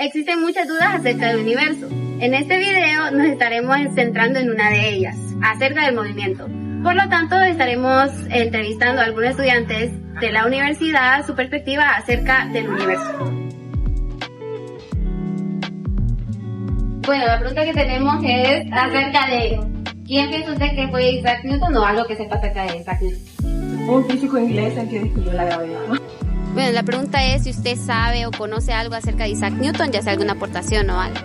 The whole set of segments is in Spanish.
Existen muchas dudas acerca del universo. En este video nos estaremos centrando en una de ellas, acerca del movimiento. Por lo tanto, estaremos entrevistando a algunos estudiantes de la universidad su perspectiva acerca del universo. Bueno, la pregunta que tenemos es acerca de ¿quién piensa usted que fue Isaac Newton o algo que sepa acerca de Isaac Newton? Un físico inglés el que descubrió la gravedad. Bueno, la pregunta es si usted sabe o conoce algo acerca de Isaac Newton, ya sea alguna aportación o algo.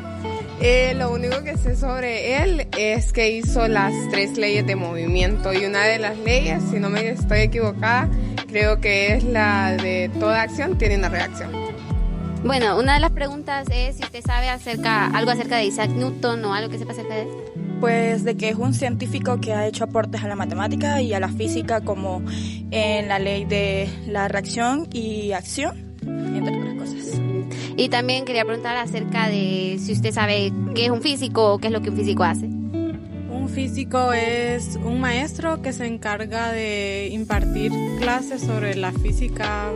Lo único que sé sobre él es que hizo las 3 leyes de movimiento y una de las leyes, si no me estoy equivocada, creo que es la de toda acción tiene una reacción. Bueno, una de las preguntas es si usted sabe algo acerca de Isaac Newton o algo que sepa acerca de él. Pues de que es un científico que ha hecho aportes a la matemática y a la física, como en la ley de la reacción y acción, entre otras cosas. Y también quería preguntar acerca de si usted sabe qué es un físico o qué es lo que un físico hace. Un físico es un maestro que se encarga de impartir clases sobre la física.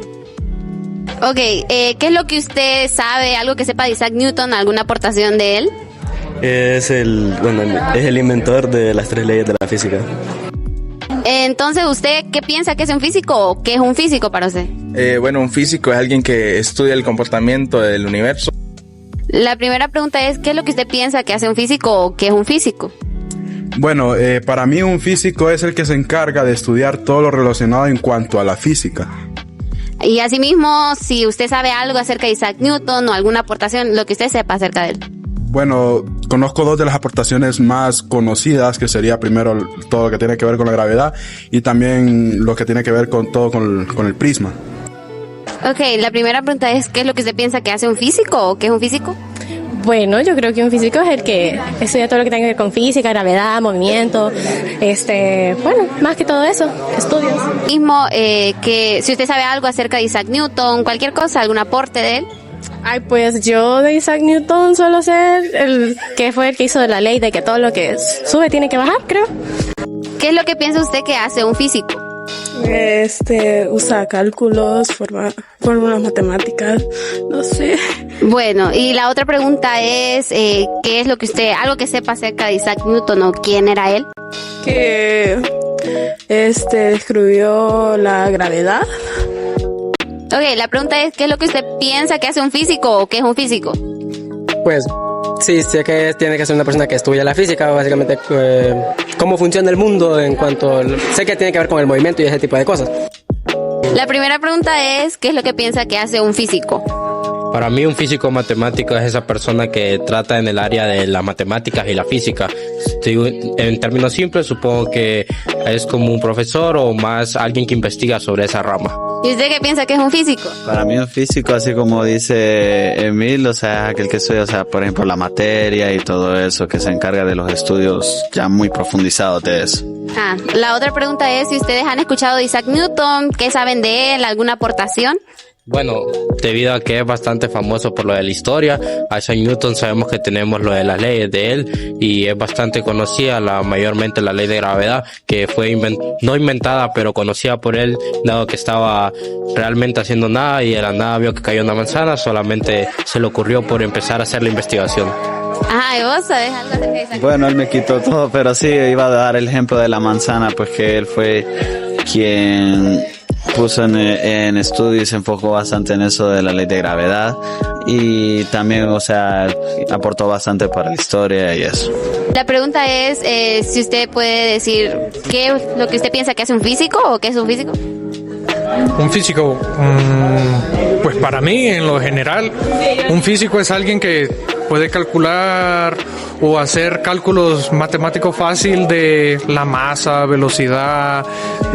Ok, ¿qué es lo que usted sabe, algo que sepa de Isaac Newton, alguna aportación de él? Es el inventor de las 3 leyes de la física. Entonces, ¿usted qué piensa que es un físico o qué es un físico para usted? Un físico es alguien que estudia el comportamiento del universo. La primera pregunta es, ¿qué es lo que usted piensa que hace un físico o qué es un físico? Bueno, para mí un físico es el que se encarga de estudiar todo lo relacionado en cuanto a la física. Y asimismo, si usted sabe algo acerca de Isaac Newton o alguna aportación, lo que usted sepa acerca de él. Bueno, conozco 2 de las aportaciones más conocidas, que sería primero todo lo que tiene que ver con la gravedad y también lo que tiene que ver con todo con el prisma. Ok, la primera pregunta es, ¿qué es lo que usted piensa que hace un físico o qué es un físico? Bueno, yo creo que un físico es el que estudia todo lo que tenga que ver con física, gravedad, movimiento, más que todo eso, estudios. Mismo, que si usted sabe algo acerca de Isaac Newton, cualquier cosa, algún aporte de él. Ay, pues yo de Isaac Newton suelo ser el que fue el que hizo la ley de que todo lo que sube tiene que bajar, creo. ¿Qué es lo que piensa usted que hace un físico? Usa cálculos, fórmulas matemáticas, no sé. Bueno, y la otra pregunta es, ¿qué es lo que algo que sepa acerca de Isaac Newton o quién era él? Que descubrió la gravedad. Ok, la pregunta es, ¿qué es lo que usted piensa que hace un físico o qué es un físico? Pues sí, sé que tiene que ser una persona que estudia la física, básicamente cómo funciona el mundo sé que tiene que ver con el movimiento y ese tipo de cosas. La primera pregunta es, ¿qué es lo que piensa que hace un físico? Para mí un físico matemático es esa persona que trata en el área de las matemáticas y la física. En términos simples, supongo que es como un profesor o más alguien que investiga sobre esa rama. ¿Y usted qué piensa que es un físico? Para mí un físico, así como dice Emil, es aquel que estudia, por ejemplo, la materia y todo eso, que se encarga de los estudios ya muy profundizados de eso. La otra pregunta es si ustedes han escuchado de Isaac Newton, ¿qué saben de él? ¿Alguna aportación? Bueno, debido a que es bastante famoso por lo de la historia, a Isaac Newton sabemos que tenemos lo de las leyes de él y es bastante conocida mayormente la ley de gravedad, que fue no inventada pero conocida por él, dado que estaba realmente haciendo nada y de la nada vio que cayó una manzana, solamente se le ocurrió por empezar a hacer la investigación. ¿Y vos sabés algo acerca de Isaac? Bueno, él me quitó todo, pero sí, iba a dar el ejemplo de la manzana, pues que él fue quien puso en estudio y se enfocó bastante en eso de la ley de gravedad y también, aportó bastante para la historia y eso. La pregunta es si usted puede decir qué es lo que usted piensa que hace un físico o qué es un físico. Un físico, pues para mí, en lo general, un físico es alguien que puede calcular o hacer cálculos matemáticos fácil de la masa, velocidad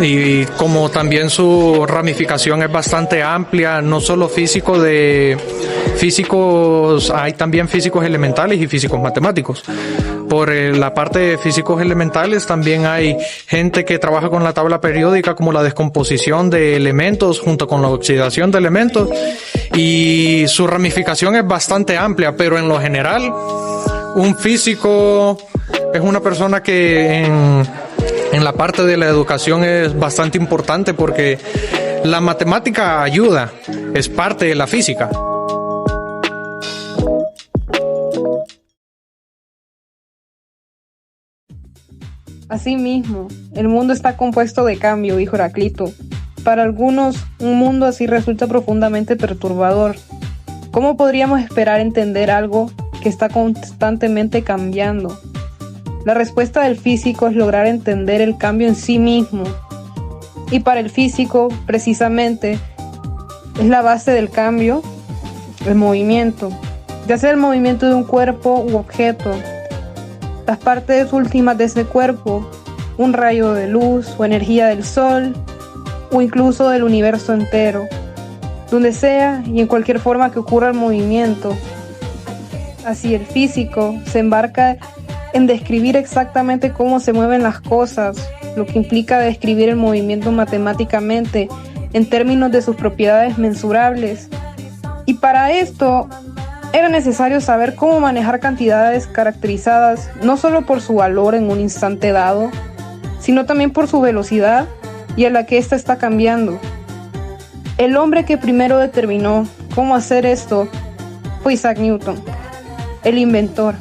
y como también su ramificación es bastante amplia, no solo físicos, hay también físicos elementales y físicos matemáticos. Por la parte de físicos elementales también hay gente que trabaja con la tabla periódica, como la descomposición de elementos junto con la oxidación de elementos, y su ramificación es bastante amplia, pero en lo general un físico es una persona que en la parte de la educación es bastante importante porque la matemática ayuda, es parte de la física. Asimismo, el mundo está compuesto de cambio, dijo Heráclito. Para algunos, un mundo así resulta profundamente perturbador. ¿Cómo podríamos esperar entender algo que está constantemente cambiando? La respuesta del físico es lograr entender el cambio en sí mismo. Y para el físico, precisamente, es la base del cambio, el movimiento. Ya sea el movimiento de un cuerpo u objeto, las partes últimas de ese cuerpo, un rayo de luz o energía del sol, o incluso del universo entero, donde sea y en cualquier forma que ocurra el movimiento. Así el físico se embarca en describir exactamente cómo se mueven las cosas, lo que implica describir el movimiento matemáticamente en términos de sus propiedades mensurables. Y para esto era necesario saber cómo manejar cantidades caracterizadas no solo por su valor en un instante dado, sino también por su velocidad y a la que ésta está cambiando. El hombre que primero determinó cómo hacer esto fue Isaac Newton, el inventor,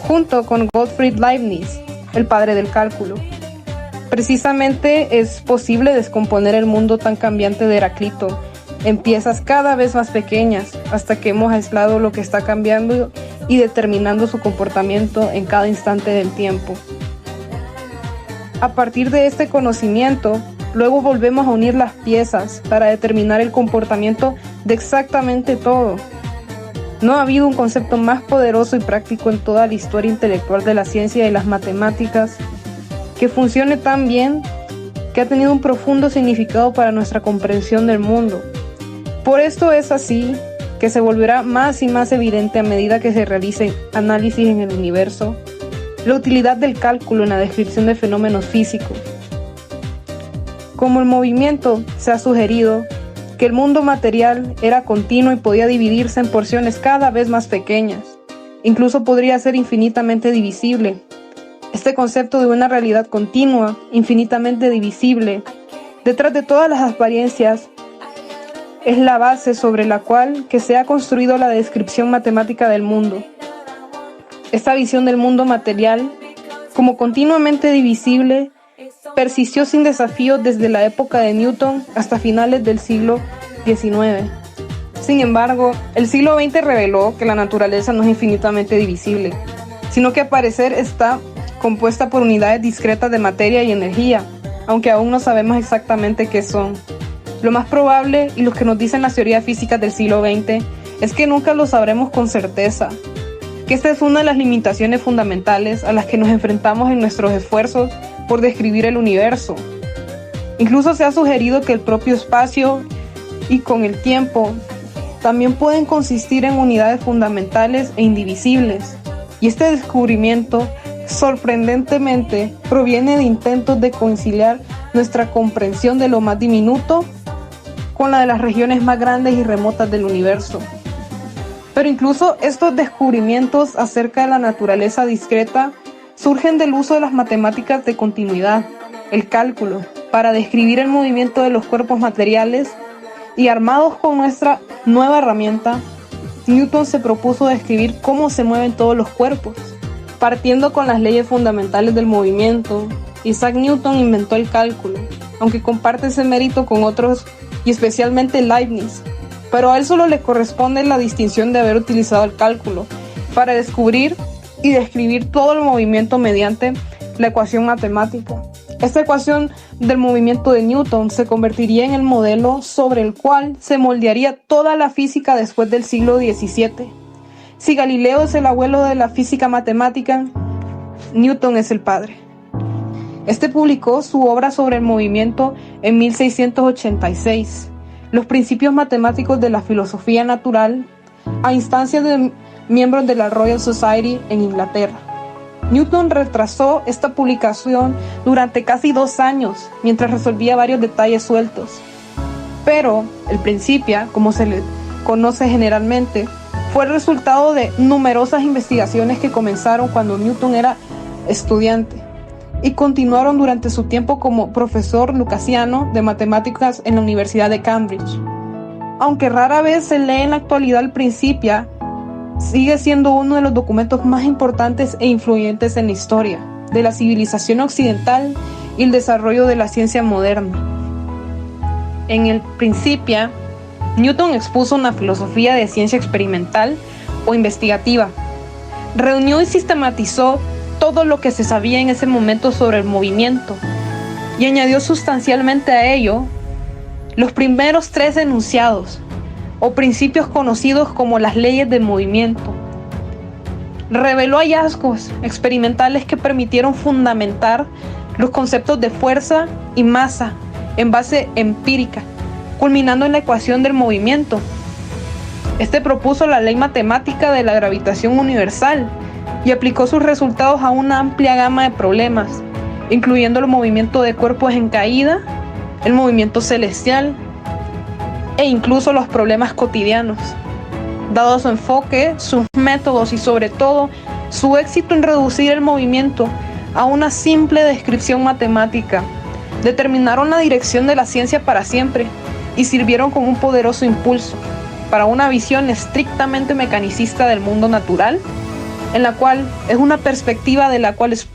junto con Gottfried Leibniz, el padre del cálculo. Precisamente es posible descomponer el mundo tan cambiante de Heráclito en piezas cada vez más pequeñas hasta que hemos aislado lo que está cambiando y determinando su comportamiento en cada instante del tiempo. A partir de este conocimiento, luego volvemos a unir las piezas para determinar el comportamiento de exactamente todo. No ha habido un concepto más poderoso y práctico en toda la historia intelectual de la ciencia y las matemáticas que funcione tan bien, que ha tenido un profundo significado para nuestra comprensión del mundo. Por esto es así que se volverá más y más evidente a medida que se realicen análisis en el universo, la utilidad del cálculo en la descripción de fenómenos físicos. Como el movimiento, se ha sugerido que el mundo material era continuo y podía dividirse en porciones cada vez más pequeñas. Incluso podría ser infinitamente divisible. Este concepto de una realidad continua, infinitamente divisible, detrás de todas las apariencias, es la base sobre la cual que se ha construido la descripción matemática del mundo. Esta visión del mundo material, como continuamente divisible, persistió sin desafío desde la época de Newton hasta finales del siglo XIX. Sin embargo, el siglo XX reveló que la naturaleza no es infinitamente divisible, sino que al parecer está compuesta por unidades discretas de materia y energía, aunque aún no sabemos exactamente qué son. Lo más probable, y lo que nos dicen las teorías físicas del siglo XX, es que nunca lo sabremos con certeza, que esta es una de las limitaciones fundamentales a las que nos enfrentamos en nuestros esfuerzos por describir el universo. Incluso se ha sugerido que el propio espacio y con el tiempo también pueden consistir en unidades fundamentales e indivisibles. Y este descubrimiento, sorprendentemente, proviene de intentos de conciliar nuestra comprensión de lo más diminuto con la de las regiones más grandes y remotas del universo. Pero incluso estos descubrimientos acerca de la naturaleza discreta surgen del uso de las matemáticas de continuidad, el cálculo, para describir el movimiento de los cuerpos materiales, y armados con nuestra nueva herramienta, Newton se propuso describir cómo se mueven todos los cuerpos. Partiendo con las leyes fundamentales del movimiento, Isaac Newton inventó el cálculo, aunque comparte ese mérito con otros y especialmente Leibniz, pero a él solo le corresponde la distinción de haber utilizado el cálculo para descubrir y describir todo el movimiento mediante la ecuación matemática. Esta ecuación del movimiento de Newton se convertiría en el modelo sobre el cual se moldearía toda la física después del siglo XVII. Si Galileo es el abuelo de la física matemática, Newton es el padre. Este publicó su obra sobre el movimiento en 1686, Los principios matemáticos de la filosofía natural, a instancias de miembros de la Royal Society en Inglaterra. Newton retrasó esta publicación durante casi 2 años, mientras resolvía varios detalles sueltos. Pero el Principia, como se le conoce generalmente, fue el resultado de numerosas investigaciones que comenzaron cuando Newton era estudiante y continuaron durante su tiempo como profesor lucasiano de matemáticas en la Universidad de Cambridge. Aunque rara vez se lee en la actualidad el Principia, sigue siendo uno de los documentos más importantes e influyentes en la historia. de la civilización occidental y el desarrollo de la ciencia moderna. En el Principia, Newton expuso una filosofía de ciencia experimental o investigativa. Reunió y sistematizó todo lo que se sabía en ese momento sobre el movimiento y añadió sustancialmente a ello los primeros 3 enunciados o principios conocidos como las leyes del movimiento. Reveló hallazgos experimentales que permitieron fundamentar los conceptos de fuerza y masa en base empírica, culminando en la ecuación del movimiento. Este propuso la ley matemática de la gravitación universal y aplicó sus resultados a una amplia gama de problemas, incluyendo el movimiento de cuerpos en caída, el movimiento celestial e incluso los problemas cotidianos. Dado su enfoque, sus métodos y sobre todo su éxito en reducir el movimiento a una simple descripción matemática, determinaron la dirección de la ciencia para siempre y sirvieron como un poderoso impulso para una visión estrictamente mecanicista del mundo natural, en la cual es una perspectiva de la cual es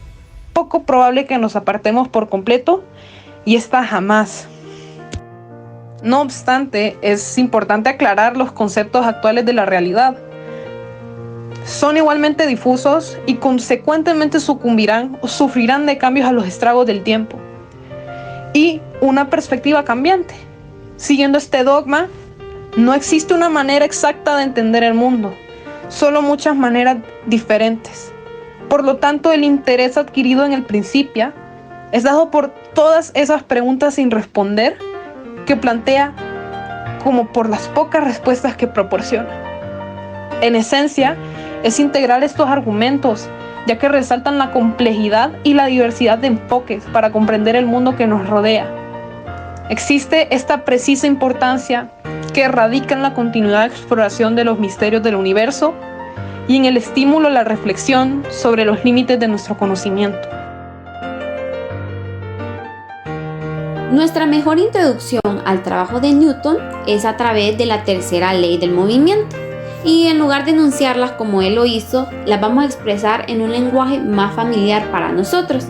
poco probable que nos apartemos por completo y esta jamás. No obstante, es importante aclarar los conceptos actuales de la realidad. Son igualmente difusos y consecuentemente sucumbirán o sufrirán de cambios a los estragos del tiempo y una perspectiva cambiante. Siguiendo este dogma, no existe una manera exacta de entender el mundo, solo muchas maneras diferentes. Por lo tanto, el interés adquirido en el Principia es dado por todas esas preguntas sin responder que plantea, como por las pocas respuestas que proporciona. En esencia, es integrar estos argumentos, ya que resaltan la complejidad y la diversidad de enfoques para comprender el mundo que nos rodea. Existe esta precisa importancia que radica en la continuidad de exploración de los misterios del universo y en el estímulo a la reflexión sobre los límites de nuestro conocimiento. Nuestra mejor introducción al trabajo de Newton es a través de la tercera ley del movimiento, y en lugar de enunciarlas como él lo hizo, las vamos a expresar en un lenguaje más familiar para nosotros.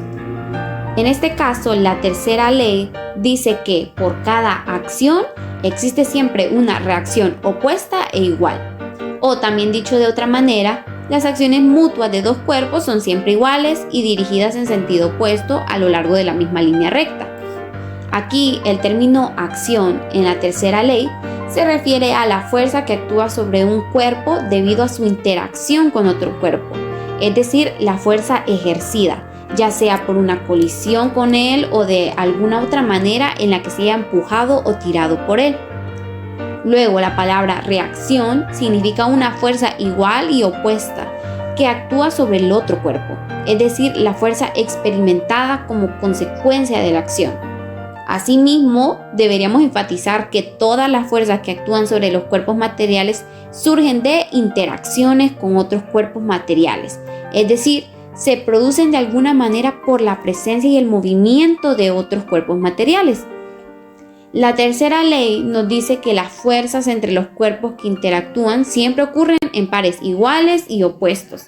En este caso, la tercera ley dice que por cada acción existe siempre una reacción opuesta e igual. O también dicho de otra manera, las acciones mutuas de dos cuerpos son siempre iguales y dirigidas en sentido opuesto a lo largo de la misma línea recta. Aquí el término acción en la tercera ley se refiere a la fuerza que actúa sobre un cuerpo debido a su interacción con otro cuerpo, es decir, la fuerza ejercida, ya sea por una colisión con él o de alguna otra manera en la que se haya empujado o tirado por él. Luego, la palabra reacción significa una fuerza igual y opuesta que actúa sobre el otro cuerpo, es decir, la fuerza experimentada como consecuencia de la acción. Asimismo, deberíamos enfatizar que todas las fuerzas que actúan sobre los cuerpos materiales surgen de interacciones con otros cuerpos materiales, es decir, se producen de alguna manera por la presencia y el movimiento de otros cuerpos materiales. La tercera ley nos dice que las fuerzas entre los cuerpos que interactúan siempre ocurren en pares iguales y opuestos,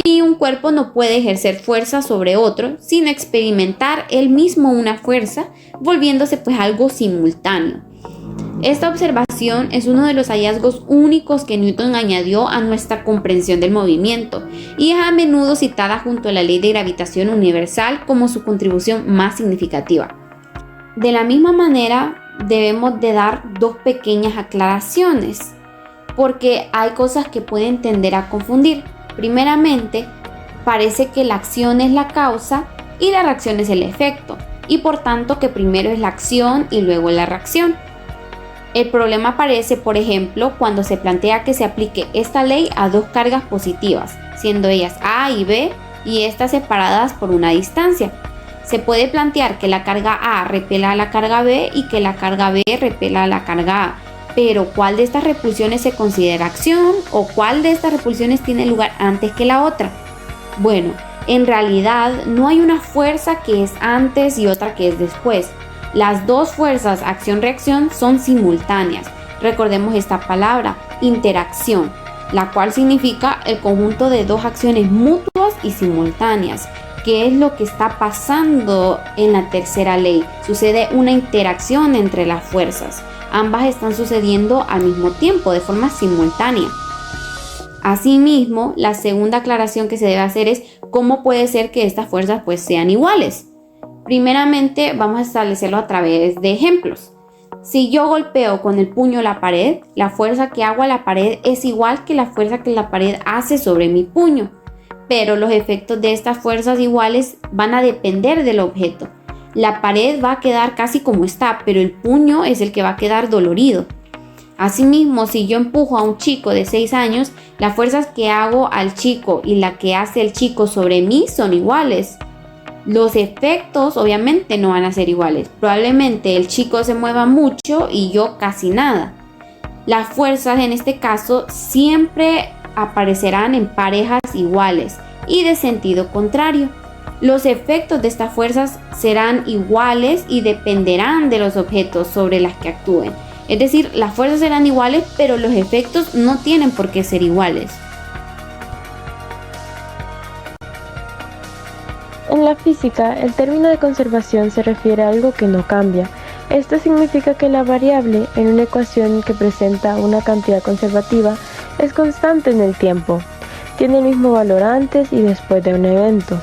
y un cuerpo no puede ejercer fuerza sobre otro sin experimentar él mismo una fuerza, volviéndose pues algo simultáneo. Esta observación es uno de los hallazgos únicos que Newton añadió a nuestra comprensión del movimiento y es a menudo citada junto a la ley de gravitación universal como su contribución más significativa. De la misma manera, debemos de dar dos pequeñas aclaraciones, porque hay cosas que pueden tender a confundir. Primeramente, parece que la acción es la causa y la reacción es el efecto, y por tanto que primero es la acción y luego la reacción. El problema aparece, por ejemplo, cuando se plantea que se aplique esta ley a dos cargas positivas, siendo ellas A y B, y estas separadas por una distancia. Se puede plantear que la carga A repela a la carga B y que la carga B repela a la carga A. Pero ¿cuál de estas repulsiones se considera acción o cuál de estas repulsiones tiene lugar antes que la otra? Bueno, en realidad no hay una fuerza que es antes y otra que es después. Las dos fuerzas acción-reacción son simultáneas. Recordemos esta palabra, interacción, la cual significa el conjunto de dos acciones mutuas y simultáneas. ¿qué es lo que está pasando en la tercera ley? Sucede una interacción entre las fuerzas. Ambas están sucediendo al mismo tiempo, de forma simultánea. Asimismo, la segunda aclaración que se debe hacer es cómo puede ser que estas fuerzas pues sean iguales. Primeramente, vamos a establecerlo a través de ejemplos. Si yo golpeo con el puño la pared, la fuerza que hago a la pared es igual que la fuerza que la pared hace sobre mi puño. Pero los efectos de estas fuerzas iguales van a depender del objeto. La pared va a quedar casi como está, pero el puño es el que va a quedar dolorido. Asimismo, si yo empujo a un chico de 6 años, las fuerzas que hago al chico y la que hace el chico sobre mí son iguales. Los efectos obviamente no van a ser iguales. Probablemente el chico se mueva mucho y yo casi nada. Las fuerzas en este caso siempre aparecerán en parejas iguales y de sentido contrario. Los efectos de estas fuerzas serán iguales y dependerán de los objetos sobre los que actúen. Es decir, las fuerzas serán iguales, pero los efectos no tienen por qué ser iguales. En la física, el término de conservación se refiere a algo que no cambia. Esto significa que la variable en una ecuación que presenta una cantidad conservativa es constante en el tiempo. Tiene el mismo valor antes y después de un evento.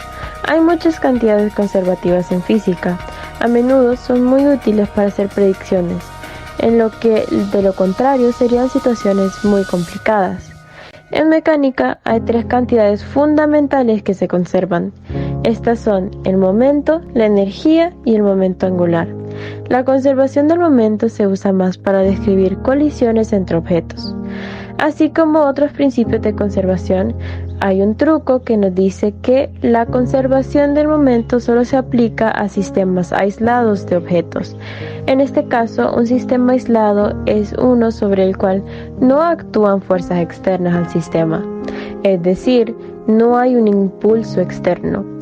Hay muchas cantidades conservativas en física. A menudo son muy útiles para hacer predicciones, en lo que de lo contrario serían situaciones muy complicadas. En mecánica hay 3 cantidades fundamentales que se conservan. Estas son el momento, la energía y el momento angular. La conservación del momento se usa más para describir colisiones entre objetos. Así como otros principios de conservación, hay un truco que nos dice que la conservación del momento solo se aplica a sistemas aislados de objetos. En este caso, un sistema aislado es uno sobre el cual no actúan fuerzas externas al sistema, es decir, no hay un impulso externo.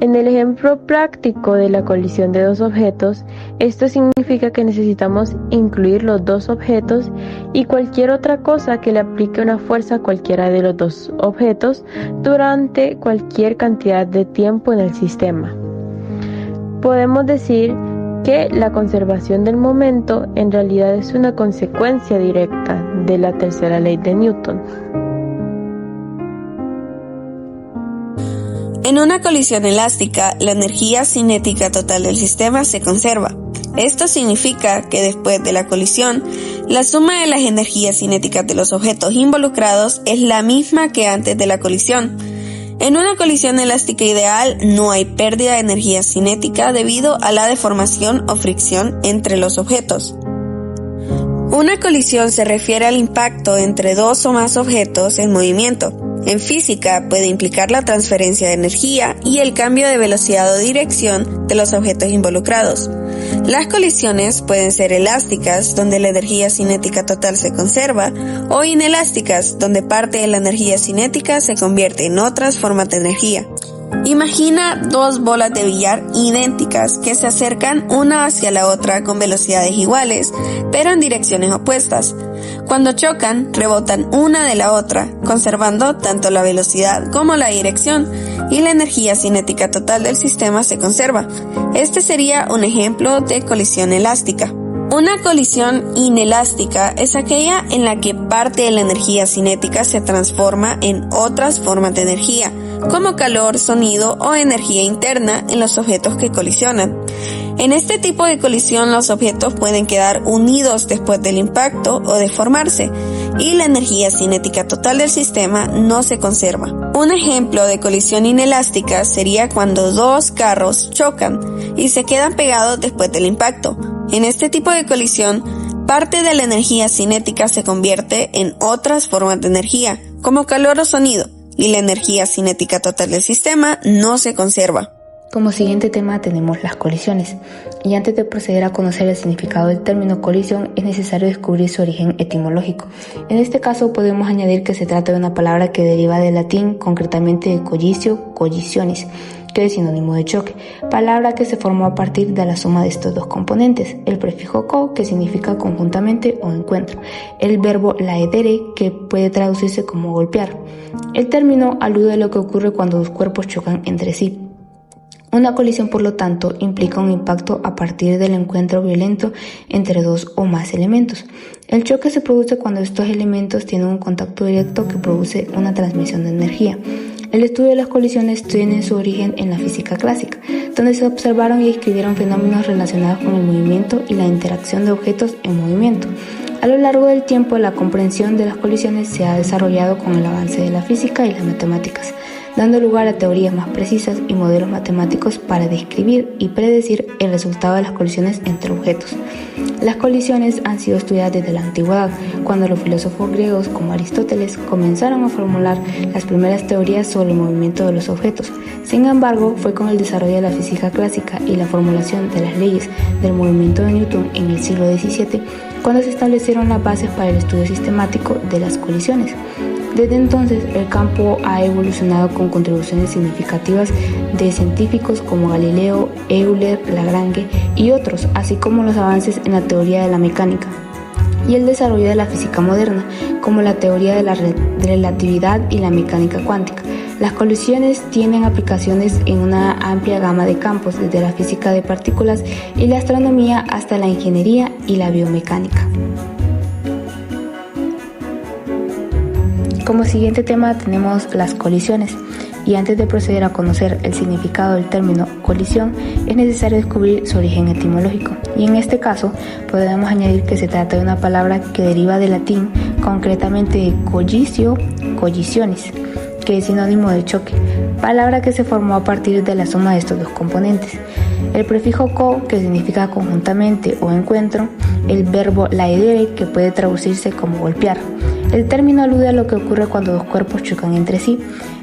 En el ejemplo práctico de la colisión de 2 objetos, esto significa que necesitamos incluir los 2 objetos y cualquier otra cosa que le aplique una fuerza a cualquiera de los 2 objetos durante cualquier cantidad de tiempo en el sistema. Podemos decir que la conservación del momento en realidad es una consecuencia directa de la tercera ley de Newton. En una colisión elástica, la energía cinética total del sistema se conserva. Esto significa que después de la colisión, la suma de las energías cinéticas de los objetos involucrados es la misma que antes de la colisión. En una colisión elástica ideal no hay pérdida de energía cinética debido a la deformación o fricción entre los objetos. Una colisión se refiere al impacto entre 2 o más objetos en movimiento. En física puede implicar la transferencia de energía y el cambio de velocidad o dirección de los objetos involucrados. Las colisiones pueden ser elásticas, donde la energía cinética total se conserva, o inelásticas, donde parte de la energía cinética se convierte en otras formas de energía. Imagina 2 bolas de billar idénticas que se acercan una hacia la otra con velocidades iguales, pero en direcciones opuestas. Cuando chocan, rebotan una de la otra, conservando tanto la velocidad como la dirección, y la energía cinética total del sistema se conserva. Este sería un ejemplo de colisión elástica. Una colisión inelástica es aquella en la que parte de la energía cinética se transforma en otras formas de energía, como calor, sonido o energía interna en los objetos que colisionan. En este tipo de colisión los objetos pueden quedar unidos después del impacto o deformarse, y la energía cinética total del sistema no se conserva. Un ejemplo de colisión inelástica sería cuando 2 carros chocan y se quedan pegados después del impacto. En este tipo de colisión, parte de la energía cinética se convierte en otras formas de energía, como calor o sonido, y la energía cinética total del sistema no se conserva. Como siguiente tema tenemos las colisiones, y antes de proceder a conocer el significado del término colisión es necesario descubrir su origen etimológico. En este caso podemos añadir que se trata de una palabra que deriva del latín, concretamente de collicio, collisionis, que es sinónimo de choque, palabra que se formó a partir de la suma de estos 2 componentes, el prefijo co, que significa conjuntamente o encuentro, el verbo laedere, que puede traducirse como golpear. El término alude a lo que ocurre cuando 2 cuerpos chocan entre sí. Una colisión, por lo tanto, implica un impacto a partir del encuentro violento entre dos o más elementos. El choque se produce cuando estos elementos tienen un contacto directo que produce una transmisión de energía. El estudio de las colisiones tiene su origen en la física clásica, donde se observaron y describieron fenómenos relacionados con el movimiento y la interacción de objetos en movimiento. A lo largo del tiempo, la comprensión de las colisiones se ha desarrollado con el avance de la física y las matemáticas, dando lugar a teorías más precisas y modelos matemáticos para describir y predecir el resultado de las colisiones entre objetos. Las colisiones han sido estudiadas desde la antigüedad, cuando los filósofos griegos como Aristóteles comenzaron a formular las primeras teorías sobre el movimiento de los objetos. Sin embargo, fue con el desarrollo de la física clásica y la formulación de las leyes del movimiento de Newton en el siglo XVII cuando se establecieron las bases para el estudio sistemático de las colisiones. Desde entonces, el campo ha evolucionado con contribuciones significativas de científicos como Galileo, Euler, Lagrange y otros, así como los avances en la teoría de la mecánica y el desarrollo de la física moderna, como la teoría de la relatividad y la mecánica cuántica. Las colisiones tienen aplicaciones en una amplia gama de campos, desde la física de partículas y la astronomía hasta la ingeniería y la biomecánica. Como siguiente tema tenemos las colisiones, y antes de proceder a conocer el significado del término colisión, es necesario descubrir su origen etimológico, y en este caso podemos añadir que se trata de una palabra que deriva del latín, concretamente de collisio, collisionis, que es sinónimo de choque, palabra que se formó a partir de la suma de estos dos componentes. El prefijo co, que significa conjuntamente o encuentro, el verbo laedere, que puede traducirse como golpear. El término alude a lo que ocurre cuando dos cuerpos chocan entre sí.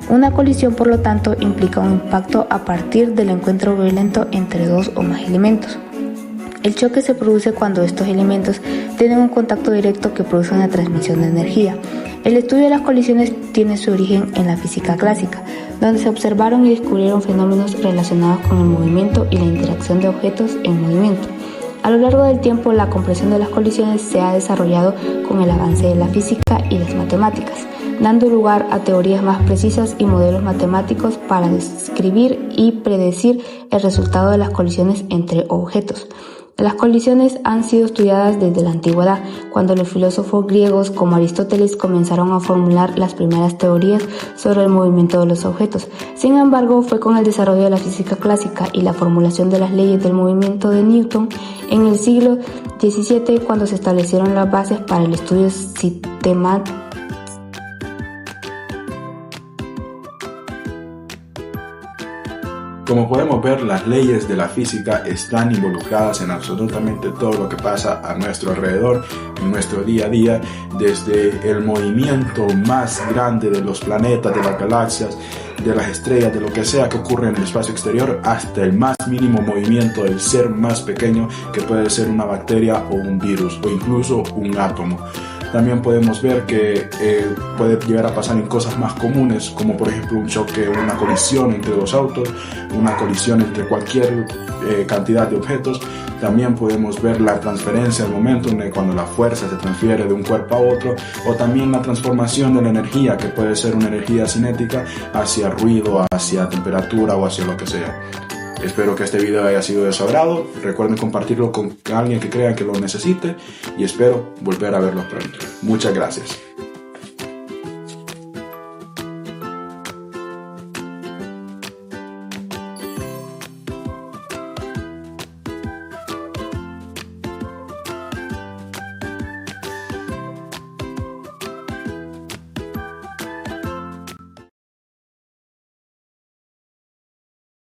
Una colisión, por lo tanto, implica un impacto a partir del encuentro violento entre dos o más elementos. El choque se produce cuando estos elementos tienen un contacto directo que produce una transmisión de energía. El estudio de las colisiones tiene su origen en la física clásica, donde se observaron y descubrieron fenómenos relacionados con el movimiento y la interacción de objetos en movimiento. A lo largo del tiempo, la comprensión de las colisiones se ha desarrollado con el avance de la física y las matemáticas, dando lugar a teorías más precisas y modelos matemáticos para describir y predecir el resultado de las colisiones entre objetos. Las colisiones han sido estudiadas desde la antigüedad, cuando los filósofos griegos como Aristóteles comenzaron a formular las primeras teorías sobre el movimiento de los objetos. Sin embargo, fue con el desarrollo de la física clásica y la formulación de las leyes del movimiento de Newton en el siglo XVII cuando se establecieron las bases para el estudio sistemático. Como podemos ver, las leyes de la física están involucradas en absolutamente todo lo que pasa a nuestro alrededor, en nuestro día a día, desde el movimiento más grande de los planetas, de las galaxias, de las estrellas, de lo que sea que ocurre en el espacio exterior, hasta el más mínimo movimiento del ser más pequeño, que puede ser una bacteria o un virus o incluso un átomo. También podemos ver que puede llegar a pasar en cosas más comunes, como por ejemplo un choque, una colisión entre dos autos, una colisión entre cualquier cantidad de objetos. También podemos ver la transferencia al momento cuando la fuerza se transfiere de un cuerpo a otro, o también la transformación de la energía, que puede ser una energía cinética hacia ruido, hacia temperatura o hacia lo que sea. Espero que este video haya sido de su agrado. Recuerden compartirlo con alguien que crean que lo necesite y espero volver a verlos pronto. Muchas gracias.